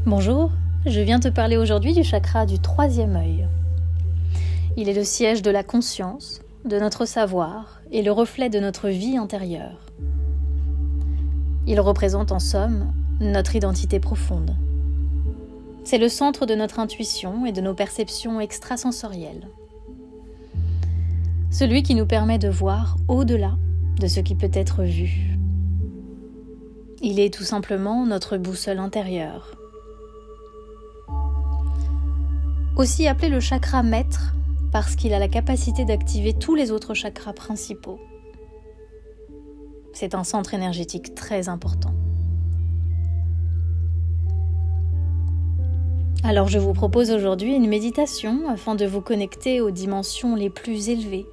Bonjour, je viens te parler aujourd'hui du chakra du troisième œil. Il est le siège de la conscience, de notre savoir et le reflet de notre vie intérieure. Il représente en somme notre identité profonde. C'est le centre de notre intuition et de nos perceptions extrasensorielles. Celui qui nous permet de voir au-delà de ce qui peut être vu. Il est tout simplement notre boussole intérieure. Aussi appelé le chakra maître parce qu'il a la capacité d'activer tous les autres chakras principaux. C'est un centre énergétique très important. Alors je vous propose aujourd'hui une méditation afin de vous connecter aux dimensions les plus élevées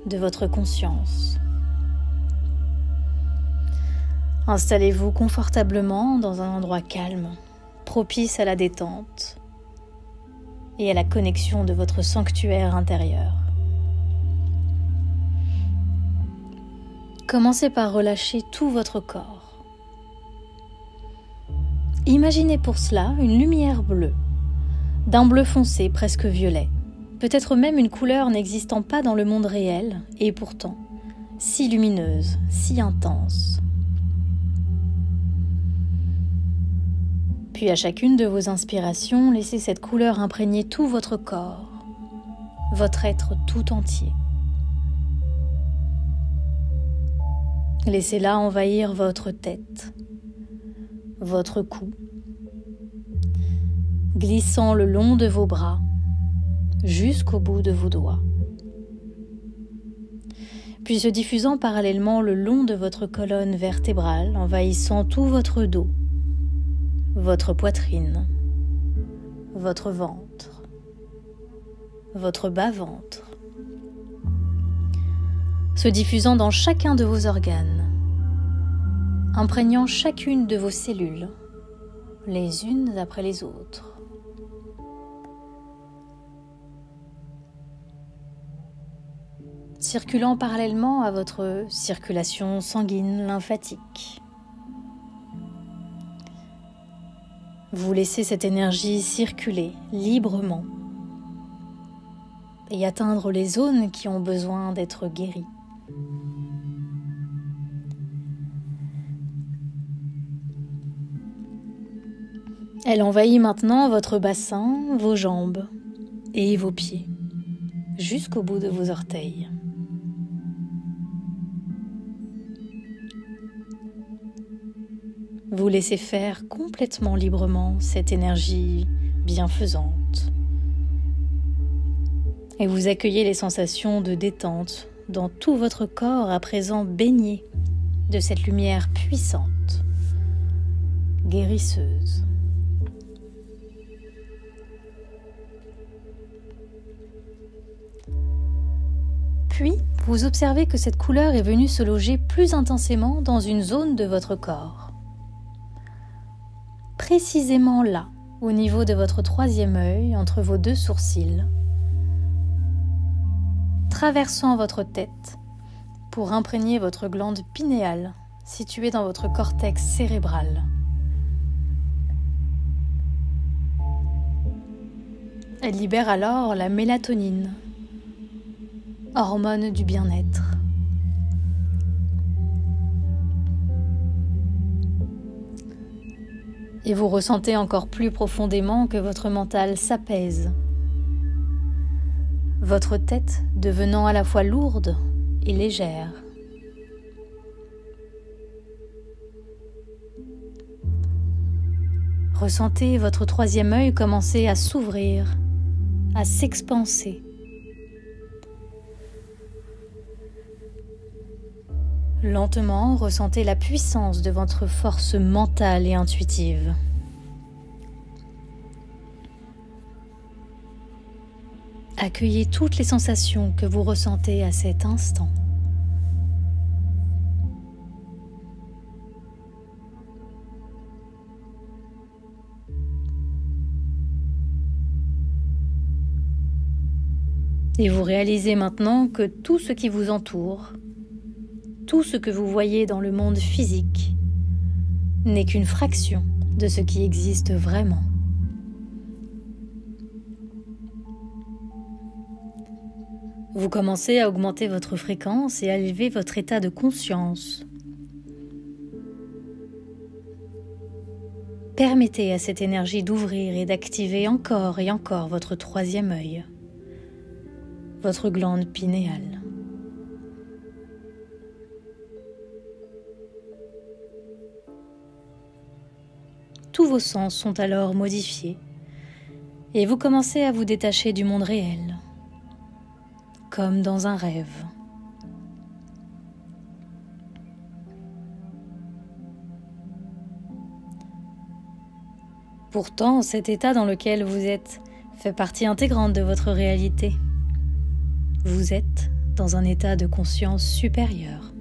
de votre conscience. Installez-vous confortablement dans un endroit calme, propice à la détente et à la connexion de votre sanctuaire intérieur. Commencez par relâcher tout votre corps. Imaginez pour cela une lumière bleue, d'un bleu foncé presque violet, peut-être même une couleur n'existant pas dans le monde réel et pourtant si lumineuse, si intense. Puis à chacune de vos inspirations, laissez cette couleur imprégner tout votre corps, votre être tout entier. Laissez-la envahir votre tête, votre cou, glissant le long de vos bras jusqu'au bout de vos doigts. Puis se diffusant parallèlement le long de votre colonne vertébrale, envahissant tout votre dos, votre poitrine, votre ventre, votre bas-ventre, se diffusant dans chacun de vos organes, imprégnant chacune de vos cellules, les unes après les autres. Circulant parallèlement à votre circulation sanguine lymphatique. Vous laissez cette énergie circuler librement et atteindre les zones qui ont besoin d'être guéries. Elle envahit maintenant votre bassin, vos jambes et vos pieds, jusqu'au bout de vos orteils. Vous laissez faire complètement librement cette énergie bienfaisante. Et vous accueillez les sensations de détente dans tout votre corps à présent baigné de cette lumière puissante, guérisseuse. Puis, vous observez que cette couleur est venue se loger plus intensément dans une zone de votre corps. Précisément là, au niveau de votre troisième œil, entre vos deux sourcils, traversant votre tête pour imprégner votre glande pinéale située dans votre cortex cérébral. Elle libère alors la mélatonine, hormone du bien-être. Et vous ressentez encore plus profondément que votre mental s'apaise, votre tête devenant à la fois lourde et légère. Ressentez votre troisième œil commencer à s'ouvrir, à s'expanser. Lentement, ressentez la puissance de votre force mentale et intuitive. Accueillez toutes les sensations que vous ressentez à cet instant. Et vous réalisez maintenant que tout ce qui vous entoure, tout ce que vous voyez dans le monde physique, n'est qu'une fraction de ce qui existe vraiment. Vous commencez à augmenter votre fréquence et à élever votre état de conscience. Permettez à cette énergie d'ouvrir et d'activer encore et encore votre troisième œil, votre glande pinéale. Tous vos sens sont alors modifiés et vous commencez à vous détacher du monde réel, comme dans un rêve. Pourtant, cet état dans lequel vous êtes fait partie intégrante de votre réalité. Vous êtes dans un état de conscience supérieure.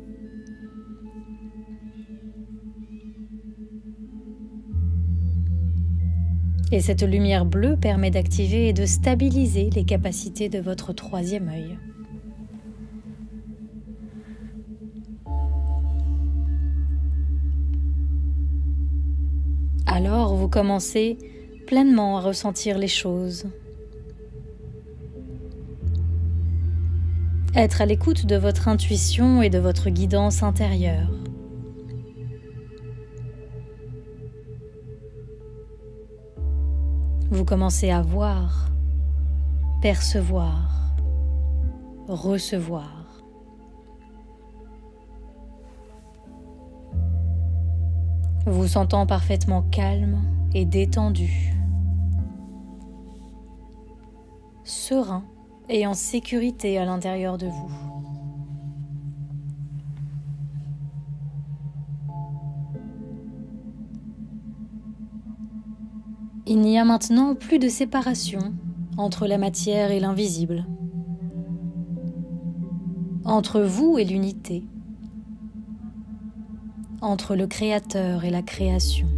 Et cette lumière bleue permet d'activer et de stabiliser les capacités de votre troisième œil. Alors vous commencez pleinement à ressentir les choses. Être à l'écoute de votre intuition et de votre guidance intérieure. Vous commencez à voir, percevoir, recevoir. Vous sentant parfaitement calme et détendu, serein et en sécurité à l'intérieur de vous. Il n'y a maintenant plus de séparation entre la matière et l'invisible, entre vous et l'unité, entre le Créateur et la création.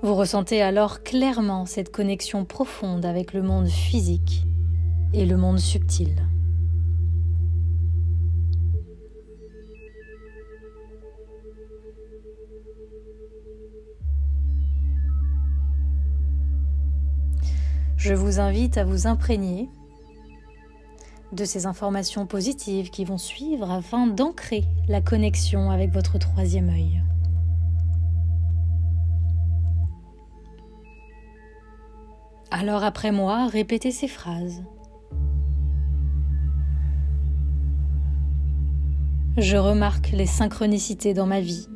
Vous ressentez alors clairement cette connexion profonde avec le monde physique et le monde subtil. Je vous invite à vous imprégner de ces informations positives qui vont suivre afin d'ancrer la connexion avec votre troisième œil. Alors après moi, répétez ces phrases. Je remarque les synchronicités dans ma vie.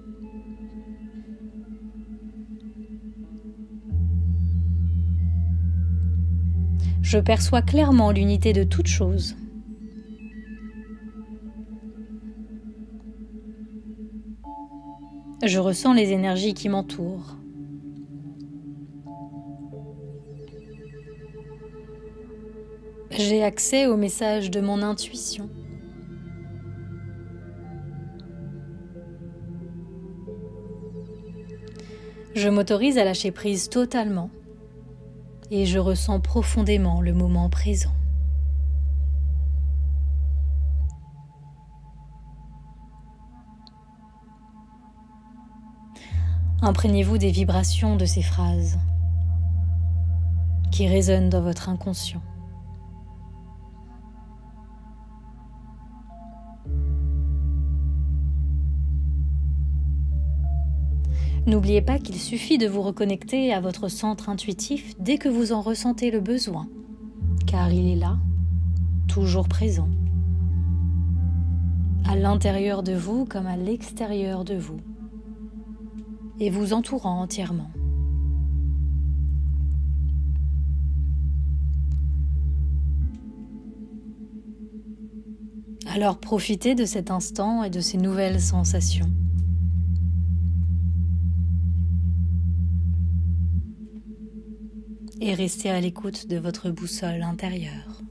Je perçois clairement l'unité de toute chose. Je ressens les énergies qui m'entourent. J'ai accès aux messages de mon intuition. Je m'autorise à lâcher prise totalement et je ressens profondément le moment présent. Imprégnez-vous des vibrations de ces phrases qui résonnent dans votre inconscient. N'oubliez pas qu'il suffit de vous reconnecter à votre centre intuitif dès que vous en ressentez le besoin, car il est là, toujours présent, à l'intérieur de vous comme à l'extérieur de vous, et vous entourant entièrement. Alors profitez de cet instant et de ces nouvelles sensations. Et restez à l'écoute de votre boussole intérieure.